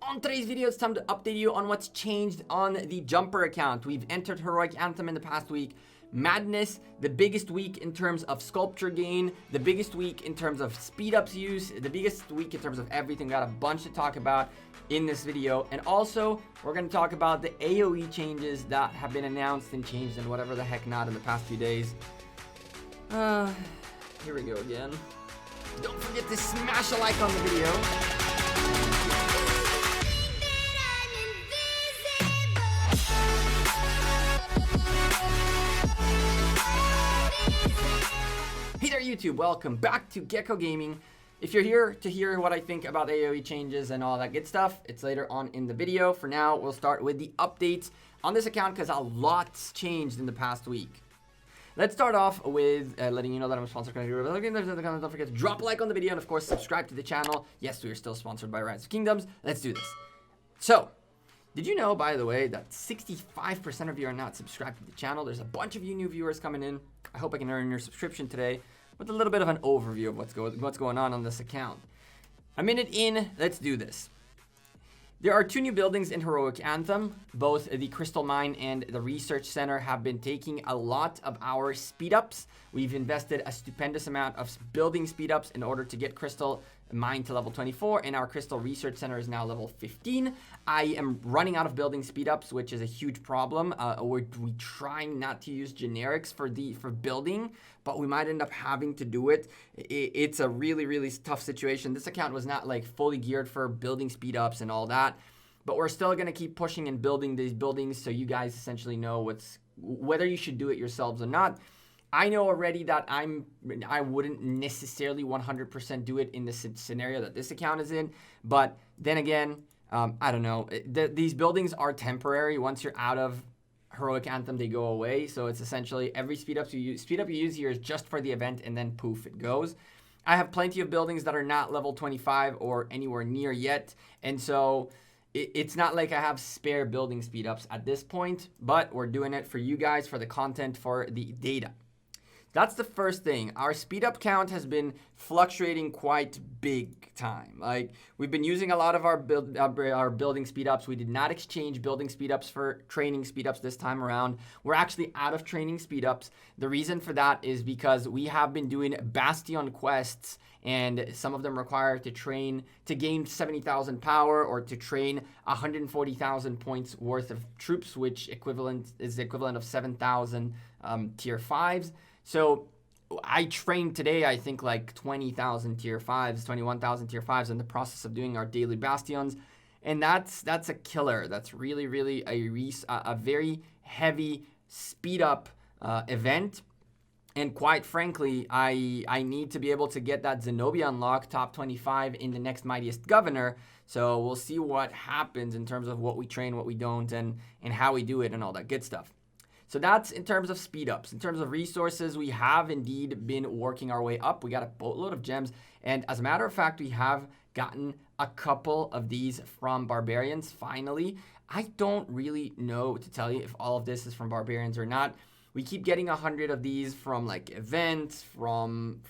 On today's video, it's time to update you on what's changed on the Jumper account. We've entered Heroic Anthem in the past week. Madness, the biggest week in terms of sculpture gain, the biggest week in terms of speed ups use, the biggest week in terms of everything. Got a bunch to talk about in this video. And also, we're going to talk about the AOE changes that have been announced and changed and whatever the heck not in the past few days. Here we go again. Don't forget to smash a like on the video. Hey there YouTube, welcome back to Gekko Gaming. If you're here to hear what I think about AOE changes and all that good stuff, it's later on in the video. For now, we'll start with the updates on this account because a lot's changed in the past week. Let's start off with letting you know that I'm sponsored. Don't forget to drop a like on the video and of course subscribe to the channel. Yes, we are still sponsored by Rise of Kingdoms. Let's do this. So, did you know, by the way, that 65% of you are not subscribed to the channel? There's a bunch of you new viewers coming in. I hope I can earn your subscription today with a little bit of an overview of what's going on this account. A minute in, let's do this. There are two new buildings in Heroic Anthem. Both the Crystal Mine and the Research Center have been taking a lot of our speed ups. We've invested a stupendous amount of building speed ups in order to get Crystal Mine to level 24, and our Crystal Research Center is now level 15. I am running out of building speed ups, which is a huge problem. We're trying not to use generics for building, but we might end up having to do it. It's a really tough situation. This account was not like fully geared for building speed ups and all that, but we're still gonna keep pushing and building these buildings so you guys essentially know whether you should do it yourselves or not. I know already that I wouldn't necessarily 100% do it in the scenario that this account is in, but then again, I don't know. These buildings are temporary. Once you're out of Heroic Anthem, they go away. So it's essentially every speed up you use here is just for the event, and then poof, it goes. I have plenty of buildings that are not level 25 or anywhere near yet, and so it's not like I have spare building speed ups at this point, but we're doing it for you guys, for the content, for the data. That's the first thing. Our speed up count has been fluctuating quite big time. Like, we've been using a lot of our building speed ups. We did not exchange building speed ups for training speed ups this time around. We're actually out of training speed ups. The reason for that is because we have been doing Bastion quests, and some of them require to train to gain 70,000 power or to train 140,000 points worth of troops, which is the equivalent of 7,000 tier 5s. So I trained today, I think, like 20,000 tier 5s, 21,000 tier 5s in the process of doing our daily bastions. And that's a killer. That's really a very heavy speed up event. And quite frankly, I need to be able to get that Zenobia unlock top 25 in the next Mightiest Governor. So we'll see what happens in terms of what we train, what we don't, and how we do it and all that good stuff. So that's in terms of speed ups. In terms of resources, we have indeed been working our way up. We got a boatload of gems. And as a matter of fact, we have gotten a couple of these from barbarians, finally. I don't really know to tell you if all of this is from barbarians or not. We keep getting 100 of these from like events, from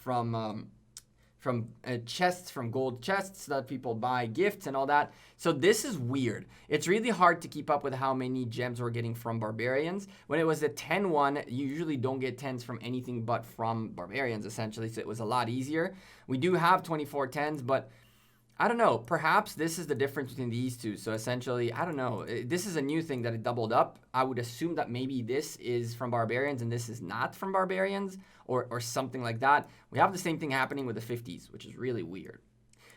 chests, from gold chests that people buy, gifts and all that. So this is weird. It's really hard to keep up with how many gems we're getting from barbarians. When it was a 10-1, you usually don't get 10s from anything but from barbarians, essentially. So it was a lot easier. We do have 24 10s, but I don't know. Perhaps this is the difference between these two. So essentially, I don't know. This is a new thing that it doubled up. I would assume that maybe this is from barbarians and this is not from barbarians or something like that. We have the same thing happening with the 50s, which is really weird.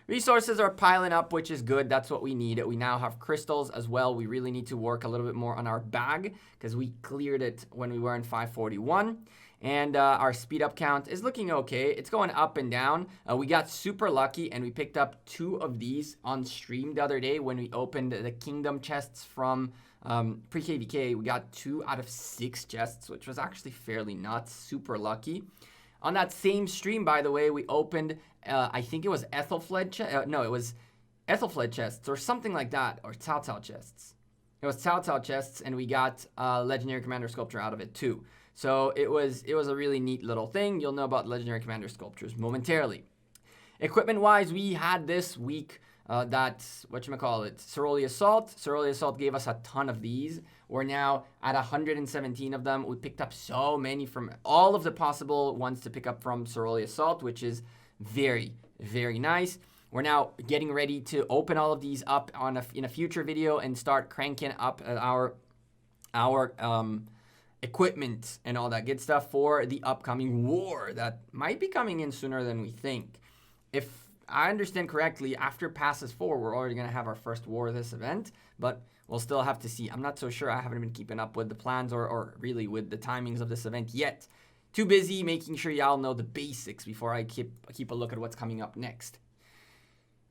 Resources are piling up, which is good. That's what we need. We now have crystals as well. We really need to work a little bit more on our bag because we cleared it when we were in 541. And our speed up count is looking okay. It's going up and down. We got super lucky and we picked up 2 of these on stream the other day when we opened the kingdom chests from pre-KVK. We got 2 out of 6 chests, which was actually fairly nuts. Super lucky. On that same stream, by the way, we opened, I think it was Ethelfled chests or something like that, or Cao Cao chests. It was Cao Cao chests, and we got Legendary Commander Sculpture out of it too. So it was a really neat little thing. You'll know about Legendary Commander Sculptures momentarily. Equipment-wise, we had this week That's whatchamacallit, Cerulean Assault. Cerulean Assault gave us a ton of these. We're now at 117 of them. We picked up so many from all of the possible ones to pick up from Cerulean Assault, which is very, very nice. We're now getting ready to open all of these up in a future video and start cranking up our equipment and all that good stuff for the upcoming war that might be coming in sooner than we think. If I understand correctly, after Passes 4, we're already going to have our first war this event, but we'll still have to see. I'm not so sure. I haven't been keeping up with the plans or really with the timings of this event yet. Too busy making sure y'all know the basics before I keep a look at what's coming up next.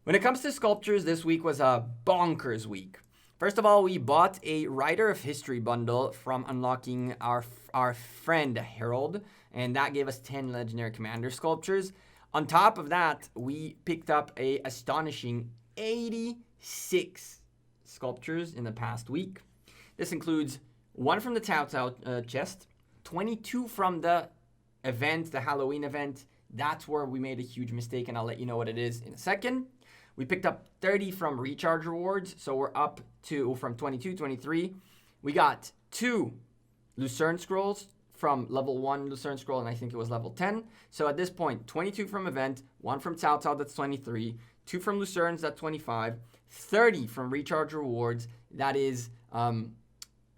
When it comes to sculptures, this week was a bonkers week. First of all, we bought a Writer of History bundle from unlocking our friend Harold, and that gave us 10 Legendary Commander sculptures. On top of that, we picked up a astonishing 86 sculptures in the past week. This includes 1 from the Cao chest, 22 from the event, the Halloween event. That's where we made a huge mistake, and I'll let you know what it is in a second. We picked up 30 from recharge rewards, so we're up to from 22, 23. We got 2 Lucerne scrolls from level 1 Lucerne scroll, and I think it was level 10. So at this point, 22 from event, 1 from Cao, that's 23, 2 from Lucerne's, that's 25, 30 from recharge rewards, that is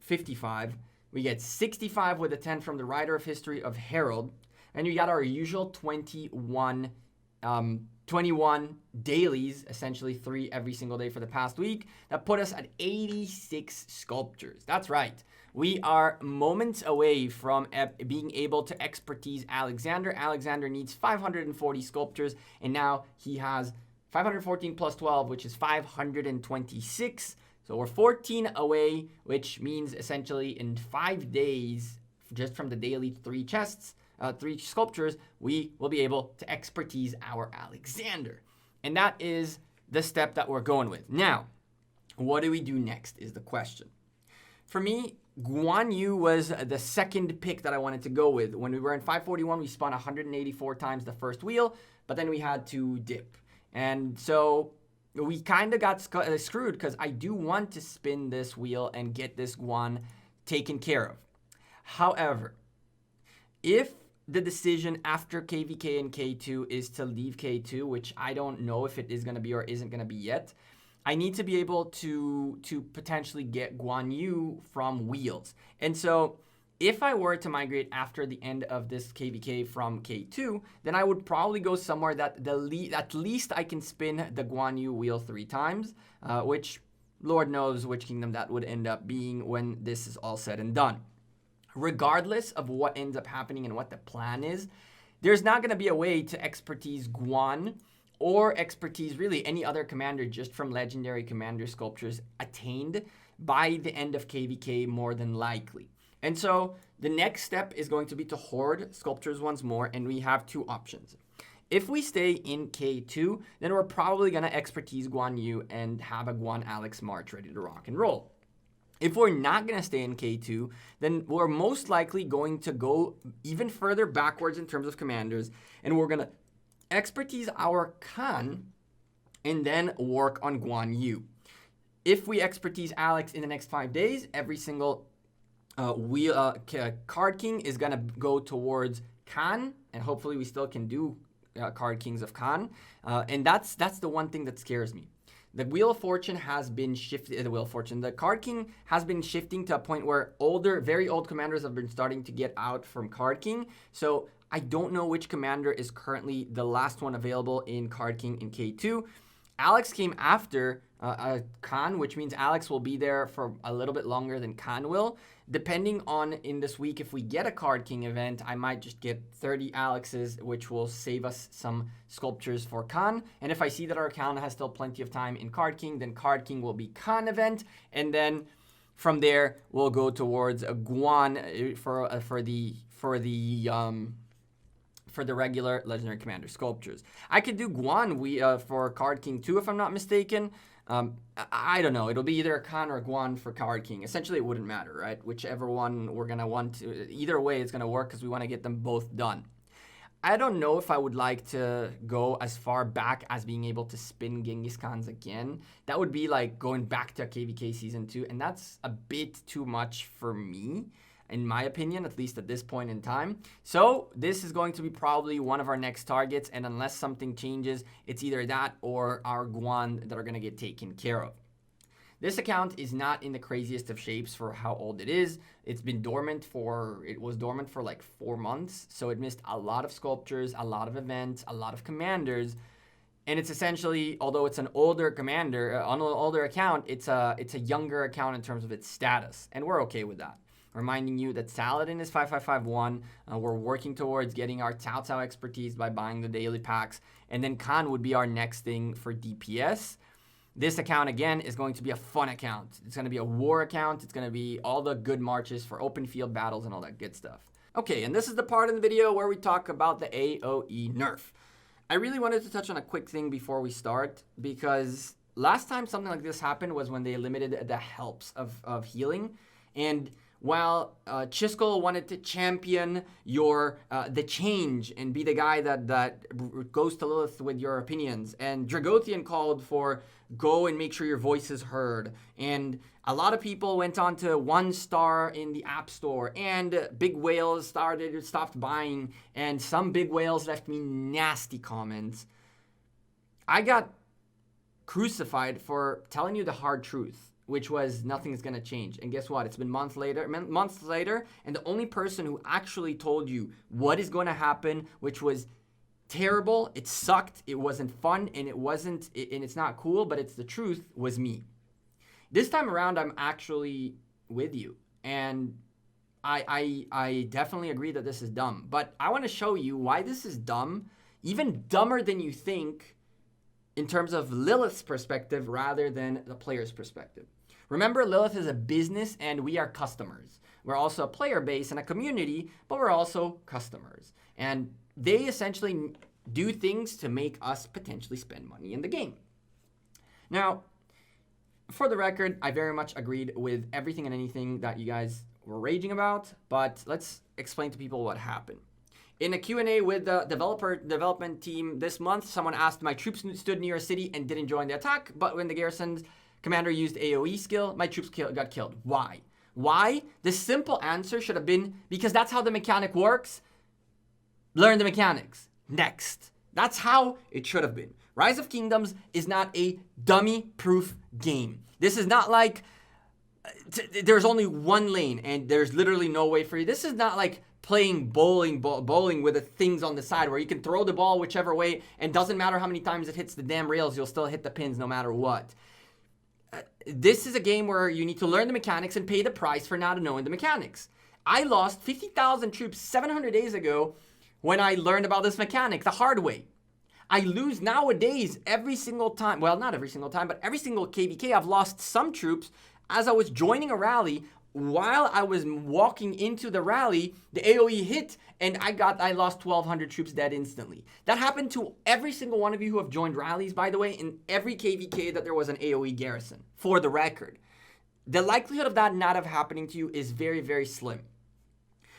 55. We get 65 with a 10 from the Writer of History of Harold, and you got our usual 21 dailies, essentially 3 every single day for the past week. That put us at 86 sculptures. That's right. We are moments away from being able to expertise Alexander. Alexander needs 540 sculptures, and now he has 514 plus 12, which is 526. So we're 14 away, which means essentially in 5 days, just from the daily 3 chests, 3 sculptures, we will be able to expertise our Alexander. And that is the step that we're going with. Now, what do we do next is the question. For me, Guan Yu was the second pick that I wanted to go with. When we were in 541, we spun 184 times the first wheel, but then we had to dip. And so we kind of got screwed because I do want to spin this wheel and get this Guan taken care of. However, if the decision after KVK and K2 is to leave K2, which I don't know if it is going to be or isn't going to be yet, I need to be able to potentially get Guan Yu from wheels. And so if I were to migrate after the end of this KVK from K2, then I would probably go somewhere that at least I can spin the Guan Yu wheel 3 times, which Lord knows which kingdom that would end up being when this is all said and done. Regardless of what ends up happening and what the plan is, there's not going to be a way to expertise Guan or expertise really any other commander just from Legendary Commander sculptures attained by the end of KVK more than likely. And so the next step is going to be to hoard sculptures once more, and we have 2 options. If we stay in K2, then we're probably going to expertise Guan Yu and have a Guan Alex March ready to rock and roll. If we're not going to stay in K2, then we're most likely going to go even further backwards in terms of commanders, and we're going to expertise our Khan and then work on Guan Yu. If we expertise Alex in the next 5 days, every single card king is going to go towards Khan, and hopefully we still can do card kings of Khan. And that's the one thing that scares me. The Wheel of Fortune has been shifted. The Card King has been shifting to a point where very old commanders have been starting to get out from Card King. So I don't know which commander is currently the last one available in Card King in K2. Alex came after Khan, which means Alex will be there for a little bit longer than Khan will. Depending on in this week, if we get a Card King event, I might just get 30 Alexes, which will save us some sculptures for Khan. And if I see that our Khan has still plenty of time in Card King, then Card King will be Khan event. And then from there, we'll go towards a Guan for the regular Legendary Commander sculptures. I could do Guan for Card King too, if I'm not mistaken. I don't know. It'll be either a Khan or a Guan for Card King. Essentially, it wouldn't matter, right? Whichever one we're going to want to. Either way, it's going to work because we want to get them both done. I don't know if I would like to go as far back as being able to spin Genghis Khans again. That would be like going back to KVK Season 2, and that's a bit too much for me, in my opinion, at least at this point in time. So this is going to be probably one of our next targets, and unless something changes, it's either that or our Guan that are going to get taken care of. This account is not in the craziest of shapes for how old it is. It was dormant for like 4 months, so it missed a lot of sculptures, a lot of events, a lot of commanders, and it's essentially, although it's an older commander, on an older account, it's a younger account in terms of its status, and we're okay with that. Reminding you that Saladin is 5551. We're working towards getting our Cao Cao expertise by buying the daily packs, and then Khan would be our next thing for DPS. This account, again, is going to be a fun account. It's going to be a war account. It's going to be all the good marches for open field battles and all that good stuff. Okay, and this is the part of the video where we talk about the AOE Nerf. I really wanted to touch on a quick thing before we start, because last time something like this happened was when they limited the helps of healing. And while Chisco wanted to champion the change and be the guy that goes to Lilith with your opinions, and Dragothian called for go and make sure your voice is heard, and a lot of people went on to 1-star in the App Store, and big whales stopped buying, and some big whales left me nasty comments. I got crucified for telling you the hard truth, which was nothing's gonna change. And guess what? It's been months later, and the only person who actually told you what is going to happen, which was terrible, it sucked, it wasn't fun, and it's not cool, but it's the truth, was me. This time around, I'm actually with you, and I definitely agree that this is dumb. But I want to show you why this is dumb, even dumber than you think, in terms of Lilith's perspective rather than the player's perspective. Remember, Lilith is a business and we are customers. We're also a player base and a community, but we're also customers. And they essentially do things to make us potentially spend money in the game. Now, for the record, I very much agreed with everything and anything that you guys were raging about, but let's explain to people what happened. In a Q&A with the development team this month, someone asked, my troops stood near a city and didn't join the attack, but when the garrison's commander used AOE skill, my troops got killed. Why? Why? The simple answer should have been, because that's how the mechanic works. Learn the mechanics. Next. That's how it should have been. Rise of Kingdoms is not a dummy-proof game. This is not like there's only one lane and there's literally no way for you. This is not like playing bowling with the things on the side where you can throw the ball whichever way and doesn't matter how many times it hits the damn rails, you'll still hit the pins no matter what. This is a game where you need to learn the mechanics and pay the price for not knowing the mechanics. I lost 50,000 troops 700 days ago when I learned about this mechanic the hard way. I lose nowadays every single time. Well, not every single time, but every single KVK I've lost some troops as I was joining a rally. While I was walking into the rally, the AOE hit and I lost 1,200 troops dead instantly. That happened to every single one of you who have joined rallies, by the way, in every KVK that there was an AOE garrison, for the record. The likelihood of that not have happening to you is very, very slim.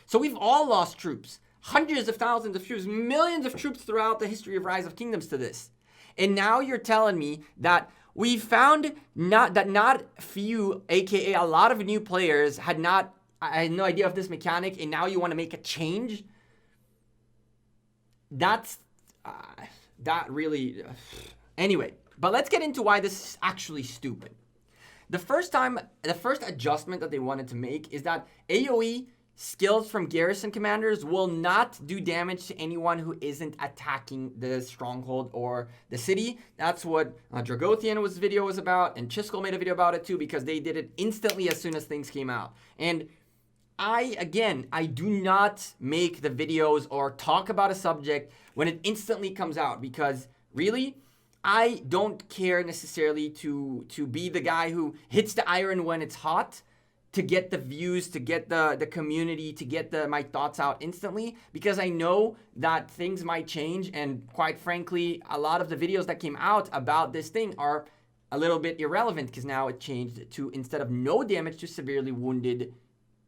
So we've all lost troops. Hundreds of thousands of troops, millions of troops throughout the history of Rise of Kingdoms to this. And now you're telling me that we found not few, aka a lot of new players had no idea of this mechanic, and now you want to make a change? That really... Anyway, but let's get into why this is actually stupid. The first adjustment that they wanted to make is that AOE skills from garrison commanders will not do damage to anyone who isn't attacking the stronghold or the city. That's what Dragothian's video was about, and Chisco made a video about it too, because they did it instantly as soon as things came out. And I do not make the videos or talk about a subject when it instantly comes out, because really, I don't care necessarily to be the guy who hits the iron when it's hot, to get the views, to get the community, to get my thoughts out instantly, because I know that things might change, and quite frankly, a lot of the videos that came out about this thing are a little bit irrelevant, because now it changed to, instead of no damage, to severely wounded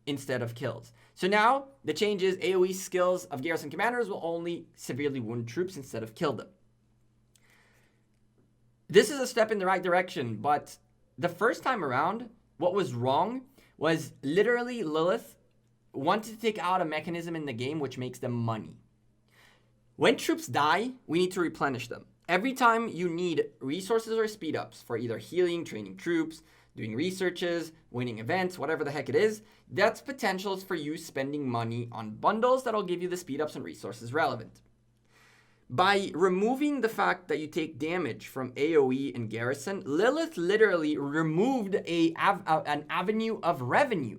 instead of kills. So now the change is AOE skills of garrison commanders will only severely wound troops instead of kill them. This is a step in the right direction, but the first time around, what was wrong was literally Lilith wanted to take out a mechanism in the game which makes them money. When troops die, we need to replenish them. Every time you need resources or speed ups for either healing, training troops, doing researches, winning events, whatever the heck it is, that's potentials for you spending money on bundles that'll give you the speed ups and resources relevant. By removing the fact that you take damage from AOE and garrison, Lilith literally removed an avenue of revenue.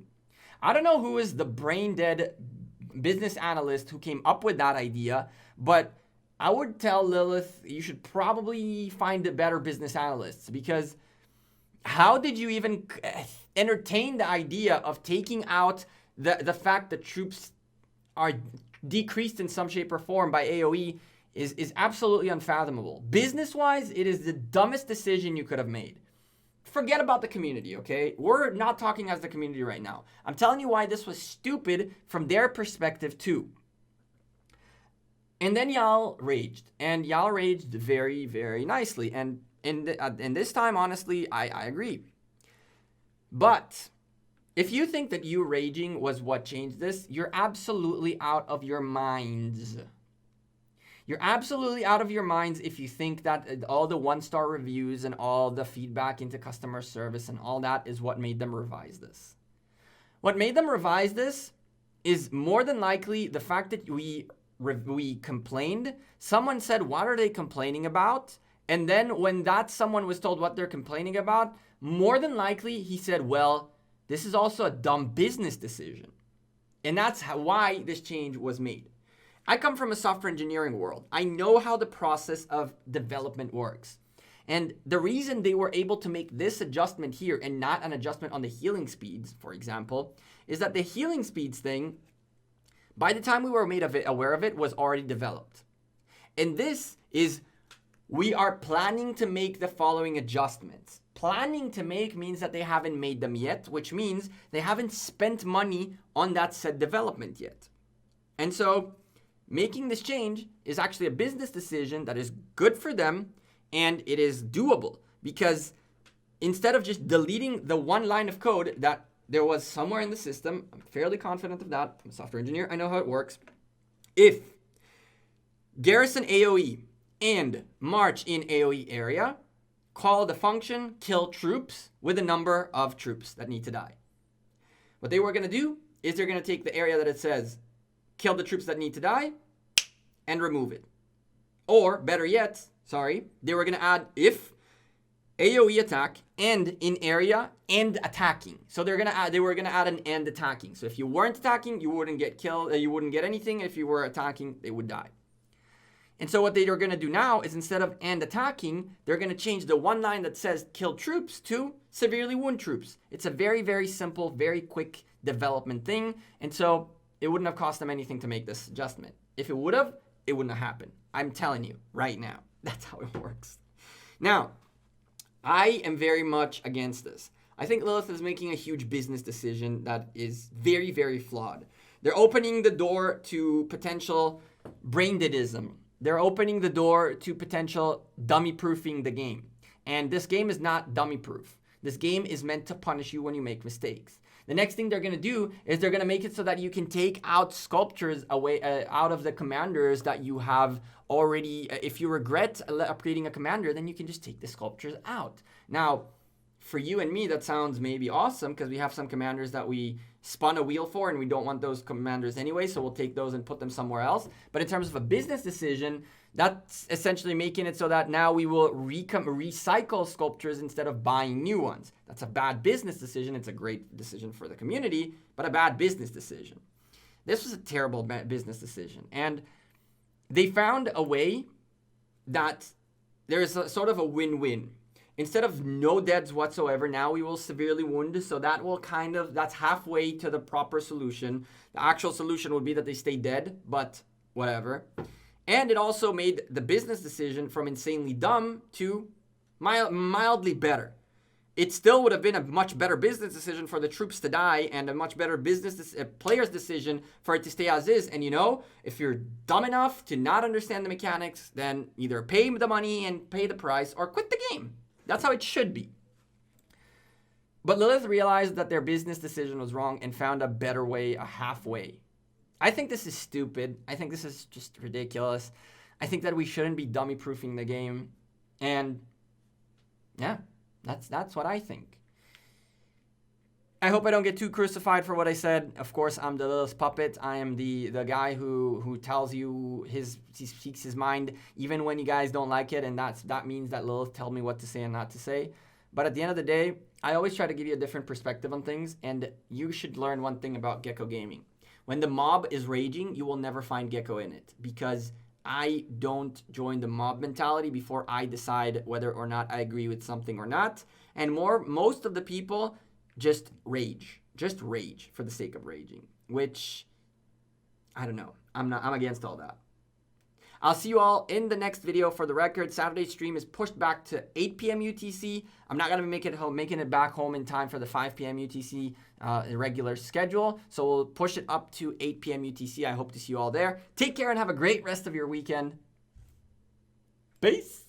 I don't know who is the brain dead business analyst who came up with that idea, but I would tell Lilith you should probably find a better business analysts, because how did you even entertain the idea of taking out the fact that troops are decreased in some shape or form by AOE is absolutely unfathomable. Business-wise, it is the dumbest decision you could have made. Forget about the community, okay? We're not talking as the community right now. I'm telling you why this was stupid from their perspective too. And then y'all raged. And y'all raged very, very nicely. And this time, honestly, I agree. But if you think that you raging was what changed this, you're absolutely out of your minds. You're absolutely out of your minds if you think that all the one-star reviews and all the feedback into customer service and all that is what made them revise this. What made them revise this is more than likely the fact that we complained. Someone said, what are they complaining about? And then when that someone was told what they're complaining about, more than likely he said, well, this is also a dumb business decision. And that's why this change was made. I come from a software engineering world. I know how the process of development works. And the reason they were able to make this adjustment here and not an adjustment on the healing speeds, for example, is that the healing speeds thing, by the time we were made aware of it, was already developed. And this is, we are planning to make the following adjustments. Planning to make means that they haven't made them yet, which means they haven't spent money on that said development yet. And so making this change is actually a business decision that is good for them, and it is doable, because instead of just deleting the one line of code that there was somewhere in the system, I'm fairly confident of that, I'm a software engineer, I know how it works. If garrison AOE and march in AOE area, call the function kill troops with a number of troops that need to die. What they were going to do is they're going to take the area that it says kill the troops that need to die and remove it. Or better yet, they were going to add if AOE attack and in area and attacking. So they were going to add an and attacking. So if you weren't attacking, you wouldn't get killed, you wouldn't get anything. If you were attacking, they would die. And so what they are going to do now is, instead of and attacking, they're going to change the one line that says kill troops to severely wound troops. It's a very, very simple, very quick development thing. And so it wouldn't have cost them anything to make this adjustment. If it would have, it wouldn't have happened. I'm telling you right now. That's how it works. Now, I am very much against this. I think Lilith is making a huge business decision that is very, very flawed. They're opening the door to potential brain deadism. They're opening the door to potential dummy-proofing the game. And this game is not dummy-proof. This game is meant to punish you when you make mistakes. The next thing they're going to do is they're going to make it so that you can take out sculptures away out of the commanders that you have already. If you regret upgrading a commander, then you can just take the sculptures out. Now, for you and me, that sounds maybe awesome, because we have some commanders that we spun a wheel for and we don't want those commanders anyway, so we'll take those and put them somewhere else. But in terms of a business decision, that's essentially making it so that now we will recycle sculptures instead of buying new ones. That's a bad business decision. It's a great decision for the community, but a bad business decision. This was a terrible business decision. And they found a way that there's a sort of a win-win. Instead of no deaths whatsoever, now we will severely wound. So that will that's halfway to the proper solution. The actual solution would be that they stay dead, but whatever. And it also made the business decision from insanely dumb to mildly better. it still would have been a much better business decision for the troops to die and a much better player's decision for it to stay as is. And if you're dumb enough to not understand the mechanics, then either pay the money and pay the price or quit the game. That's how it should be. But Lilith realized that their business decision was wrong and found a better way, a halfway. I think this is stupid. I think this is just ridiculous. I think that we shouldn't be dummy-proofing the game. And yeah. That's what I think. I hope I don't get too crucified for what I said. Of course, I'm the Lilith puppet. I am the guy who tells you he speaks his mind, even when you guys don't like it, and that means that Lilith tells me what to say and not to say. But at the end of the day, I always try to give you a different perspective on things, and you should learn one thing about Gekko Gaming. When the mob is raging, you will never find Gekko in it, because I don't join the mob mentality before I decide whether or not I agree with something or not. And most of the people just rage for the sake of raging, which I don't know. I'm against all that. I'll see you all in the next video. For the record, Saturday's stream is pushed back to 8 p.m. UTC. I'm not going to making it back home in time for the 5 p.m. UTC regular schedule. So we'll push it up to 8 p.m. UTC. I hope to see you all there. Take care and have a great rest of your weekend. Peace.